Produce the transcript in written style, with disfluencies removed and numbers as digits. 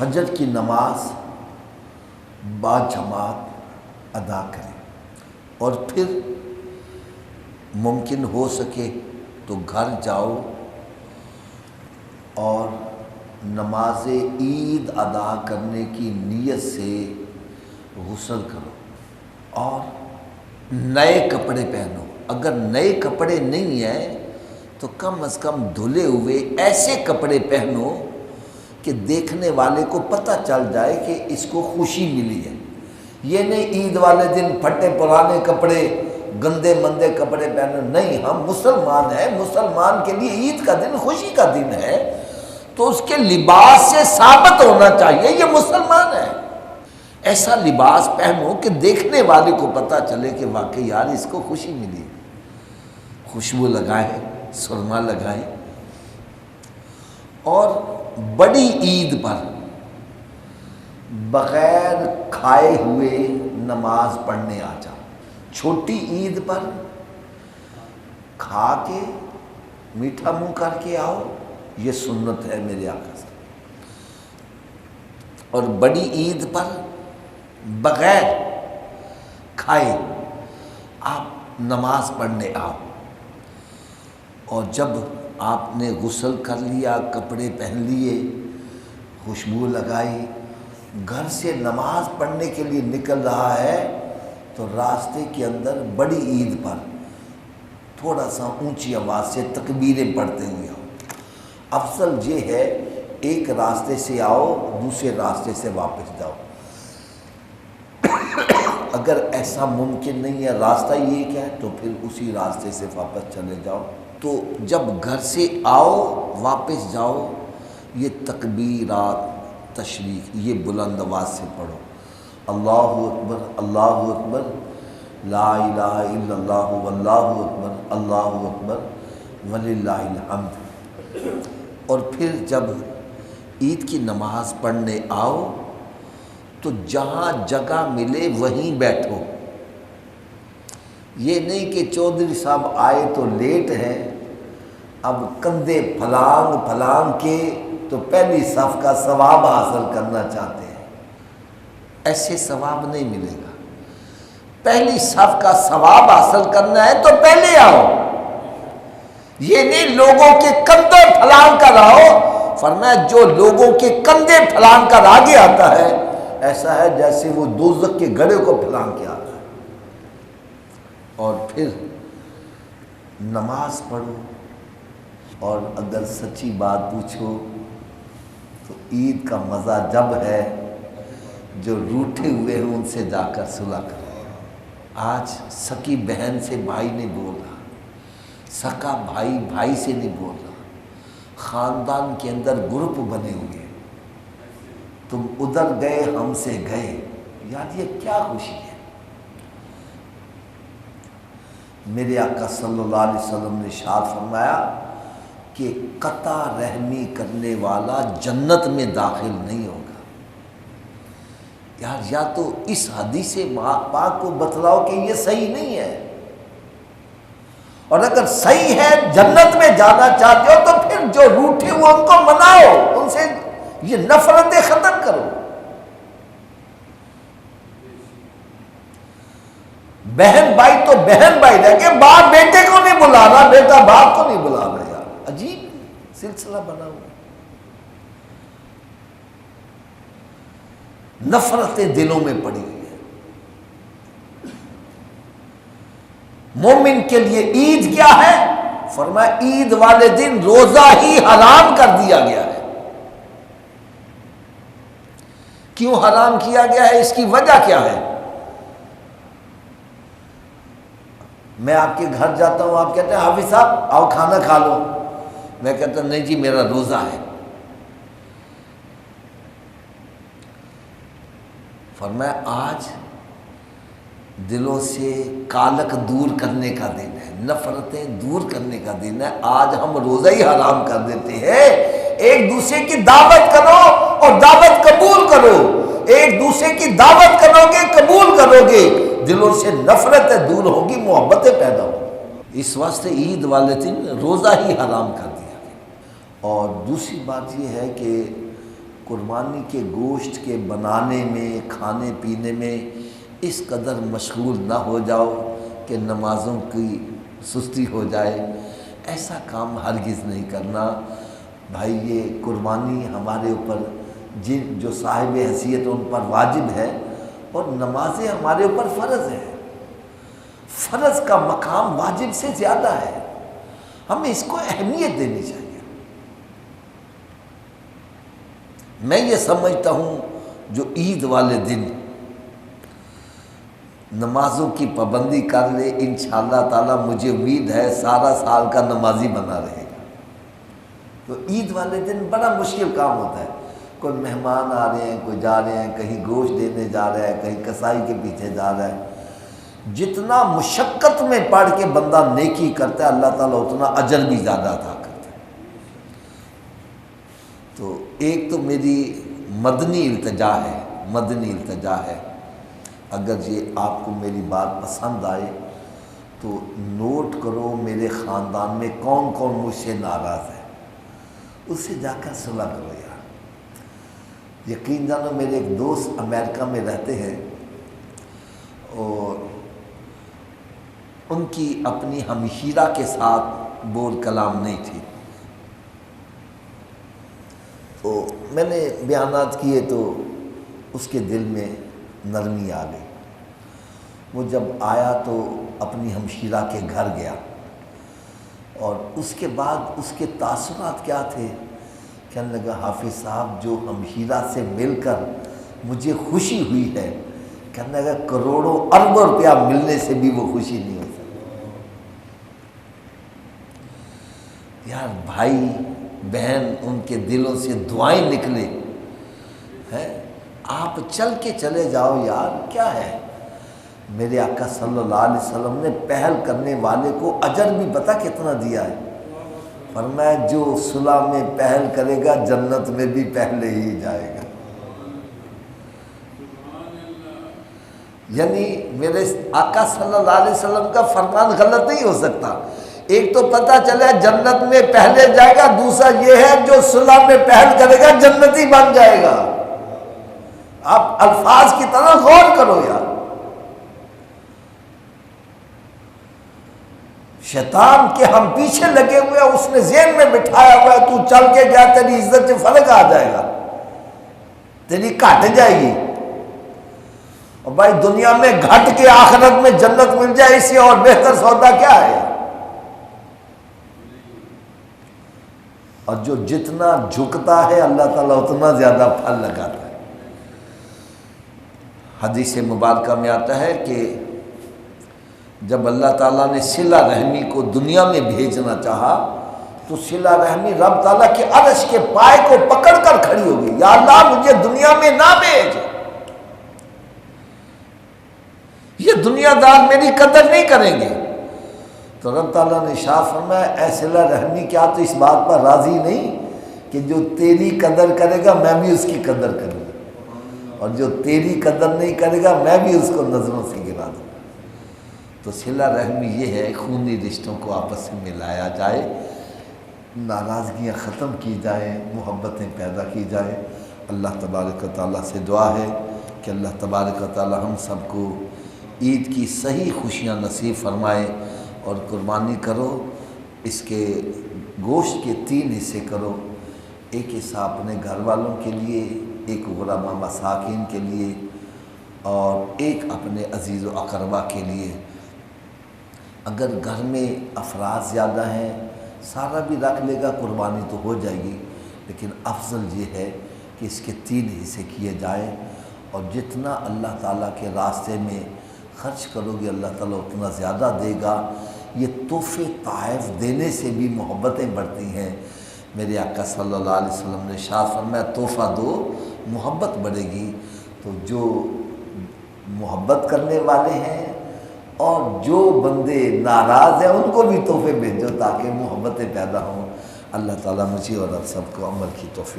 فجر کی نماز باجماعت ادا کریں، اور پھر ممکن ہو سکے تو گھر جاؤ اور نماز عید ادا کرنے کی نیت سے غسل کرو اور نئے کپڑے پہنو۔ اگر نئے کپڑے نہیں ہیں تو کم از کم دھلے ہوئے ایسے کپڑے پہنو کہ دیکھنے والے کو پتہ چل جائے کہ اس کو خوشی ملی ہے۔ یہ نہیں عید والے دن پھٹے پرانے کپڑے، گندے مندے کپڑے پہنو، نہیں، ہم مسلمان ہیں، مسلمان کے لیے عید کا دن خوشی کا دن ہے، تو اس کے لباس سے ثابت ہونا چاہیے یہ مسلمان ہے۔ ایسا لباس پہنو کہ دیکھنے والے کو پتہ چلے کہ واقعی یار اس کو خوشی ملی۔ خوشبو لگائیں، سرما لگائیں، اور بڑی عید پر بغیر کھائے ہوئے نماز پڑھنے آ جاؤ۔ چھوٹی عید پر کھا کے میٹھا منہ کر کے آؤ، یہ سنت ہے میرے آقا سے، اور بڑی عید پر بغیر کھائے آپ نماز پڑھنے آؤ، اور جب آپ نے غسل کر لیا، کپڑے پہن لیے، خوشبو لگائی، گھر سے نماز پڑھنے کے لیے نکل رہا ہے، تو راستے کے اندر بڑی عید پر تھوڑا سا اونچی آواز سے تکبیریں پڑھتے ہوئے آؤ۔ افضل یہ ہے ایک راستے سے آؤ، دوسرے راستے سے واپس جاؤ۔ اگر ایسا ممکن نہیں ہے، راستہ یہ کیا ہے، تو پھر اسی راستے سے واپس چلے جاؤ۔ تو جب گھر سے آؤ واپس جاؤ، یہ تکبیرات تشریق یہ بلند آواز سے پڑھو، اللہ اکبر اللہ اکبر لا الہ الا اللہ واللہ اکبر اللہ اکبر وللہ الحمد۔ اور پھر جب عید کی نماز پڑھنے آؤ تو جہاں جگہ ملے وہیں بیٹھو۔ یہ نہیں کہ چودھری صاحب آئے تو لیٹ ہیں، اب کندھے پھلانگ پھلانگ کے تو پہلی صف کا ثواب حاصل کرنا چاہتے ہیں، ایسے ثواب نہیں ملے گا۔ پہلی صف کا ثواب حاصل کرنا ہے تو پہلے آؤ، یہ نہیں لوگوں کے کندھے پھلانگ کر آؤ۔ فرمایا جو لوگوں کے کندھے پھلانگ کر آگے آتا ہے، ایسا ہے جیسے وہ دوزخ کے گڑھے کو پھلانگ کے آتا ہے۔ اور پھر نماز پڑھو، اور اگر سچی بات پوچھو تو عید کا مزہ جب ہے جو روٹھے ہوئے ہیں ان سے جا کر صلح کرو۔ آج سکی بہن سے بھائی نہیں بول رہا، سکا بھائی بھائی سے نہیں بول رہا، خاندان کے اندر گروپ بنے ہوئے، تم ادھر گئے ہم سے گئے، یار یہ کیا خوشی ہے۔ میرے آقا صلی اللہ علیہ وسلم نے ارشاد فرمایا کہ قطع رحمی کرنے والا جنت میں داخل نہیں ہوگا۔ یار یا تو اس حدیث پاک کو بتلاؤ کہ یہ صحیح نہیں ہے، اور اگر صحیح ہے جنت میں جانا چاہتے ہو تو پھر جو روٹھے ہوئے ان کو مناؤ، ان سے یہ نفرتیں ختم کرو۔ بہن بھائی تو بہن بھائی رہ کے باپ بیٹے کو نہیں بلا رہا، بیٹا باپ کو نہیں بلا رہا، یار عجیب سلسلہ بنا ہوا۔ نفرتیں دلوں میں پڑی ہوئی ہیں۔ مومن کے لیے عید کیا ہے؟ فرمایا عید والے دن روزہ ہی حرام کر دیا گیا ہے۔ کیوں حرام کیا گیا ہے؟ اس کی وجہ کیا ہے؟ میں آپ کے گھر جاتا ہوں، آپ کہتے ہیں حافظ صاحب آؤ کھانا کھا لو، میں کہتا ہوں نہیں جی میرا روزہ ہے۔ فرمایا آج دلوں سے کالک دور کرنے کا دن ہے، نفرتیں دور کرنے کا دن ہے، آج ہم روزہ ہی حرام کر دیتے ہیں۔ ایک دوسرے کی دعوت کرو اور دعوت قبول کرو، ایک دوسرے کی دعوت کرو گے قبول کرو گے، دلوں سے نفرتیں دور ہوگی، محبتیں پیدا ہوگی۔ اس واسطے عید والے دن روزہ ہی حرام کر دیا گیا۔ اور دوسری بات یہ ہے کہ قربانی کے گوشت کے بنانے میں، کھانے پینے میں اس قدر مشغول نہ ہو جاؤ کہ نمازوں کی سستی ہو جائے۔ ایسا کام ہرگز نہیں کرنا بھائی۔ یہ قربانی ہمارے اوپر جو صاحب حیثیت ان پر واجب ہے، اور نمازیں ہمارے اوپر فرض ہے۔ فرض کا مقام واجب سے زیادہ ہے، ہمیں اس کو اہمیت دینی چاہیے۔ میں یہ سمجھتا ہوں جو عید والے دن نمازوں کی پابندی کر لے، انشاءاللہ تعالی مجھے امید ہے سارا سال کا نمازی بنا رہے گا۔ تو عید والے دن بڑا مشکل کام ہوتا ہے، کوئی مہمان آ رہے ہیں، کوئی جا رہے ہیں، کہیں گوشت دینے جا رہا ہے، کہیں کسائی کے پیچھے جا رہا ہے۔ جتنا مشقت میں پڑھ کے بندہ نیکی کرتا ہے، اللہ تعالیٰ اتنا اجر بھی زیادہ عطا کرتا ہے۔ تو ایک تو میری مدنی التجا ہے، اگر یہ آپ کو میری بات پسند آئے تو نوٹ کرو میرے خاندان میں کون کون مجھ سے ناراض ہے، اس سے جا کر صلح کرو یار۔ یقین جانو میرے ایک دوست امریکہ میں رہتے ہیں، اور ان کی اپنی ہمشیرہ کے ساتھ بول کلام نہیں تھی، تو میں نے بیانات کیے تو اس کے دل میں نرمی آ گئی۔ وہ جب آیا تو اپنی ہمشیرہ کے گھر گیا، اور اس کے بعد اس کے تاثرات کیا تھے، کہنے لگا حافظ صاحب جو ہمشیرہ سے مل کر مجھے خوشی ہوئی ہے، کہنے لگا کروڑوں اربوں روپیہ ملنے سے بھی وہ خوشی نہیں ہو سکتی۔ یار بھائی بہن ان کے دلوں سے دعائیں نکلے ہیں، آپ چل کے چلے جاؤ یار، کیا ہے۔ میرے آقا صلی اللہ علیہ وسلم نے پہل کرنے والے کو اجر بھی پتہ کتنا دیا ہے، فرمایا جو صلح میں پہل کرے گا جنت میں بھی پہلے ہی جائے گا۔ یعنی میرے آقا صلی اللہ علیہ وسلم کا فرمان غلط نہیں ہو سکتا۔ ایک تو پتہ چلا جنت میں پہلے جائے گا، دوسرا یہ ہے جو صلح میں پہل کرے گا جنتی بن جائے گا۔ آپ الفاظ کی طرح غور کرو یار۔ شیطان کے ہم پیچھے لگے ہوئے، اس نے ذہن میں بٹھایا ہوا ہے تو چل کے گیا تیری عزت سے فرق آ جائے گا، تیری گھٹ جائے گی۔ اور بھائی دنیا میں گھٹ کے آخرت میں جنت مل جائے، اس سے اور بہتر سودا کیا ہے۔ اور جو جتنا جھکتا ہے اللہ تعالیٰ اتنا زیادہ پھل لگاتا ہے۔ حدیث مبارکہ میں آتا ہے کہ جب اللہ تعالیٰ نے صلہ رحمی کو دنیا میں بھیجنا چاہا تو صلہ رحمی رب تعالیٰ کے عرش کے پائے کو پکڑ کر کھڑی ہو گئی، یا اللہ مجھے دنیا میں نہ بھیج، یہ دنیا دار میری قدر نہیں کریں گے۔ تو رب تعالیٰ نے ارشاد فرمایا اے صلہ رحمی کیا تو اس بات پر راضی نہیں کہ جو تیری قدر کرے گا میں بھی اس کی قدر کروں گا، اور جو تیری قدر نہیں کرے گا میں بھی اس کو نظروں سے گرا دوں گا۔ تو صلہ رحمی یہ ہے خونی رشتوں کو آپس میں ملایا جائے، ناراضگیاں ختم کی جائیں، محبتیں پیدا کی جائیں۔ اللہ تبارک و تعالیٰ سے دعا ہے کہ اللہ تبارک و تعالیٰ ہم سب کو عید کی صحیح خوشیاں نصیب فرمائے، اور قربانی کرو، اس کے گوشت کے 3 حصے کرو، ایک حصہ اپنے گھر والوں کے لیے، ایک غربا مساکین کے لیے، اور ایک اپنے عزیز و اقربا کے لیے۔ اگر گھر میں افراد زیادہ ہیں سارا بھی رکھ لے گا، قربانی تو ہو جائے گی، لیکن افضل یہ ہے کہ اس کے 3 حصے کیے جائیں، اور جتنا اللہ تعالیٰ کے راستے میں خرچ کرو گے اللہ تعالیٰ اتنا زیادہ دے گا۔ یہ تحفے تحائف دینے سے بھی محبتیں بڑھتی ہیں۔ میرے آقا صلی اللہ علیہ وسلم نے ارشاد فرمایا تحفہ دو محبت بڑھے گی۔ تو جو محبت کرنے والے ہیں اور جو بندے ناراض ہیں ان کو بھی تحفے بھیجو تاکہ محبتیں پیدا ہوں۔ اللہ تعالیٰ مجھے اور آپ سب کو عمل کی توفیق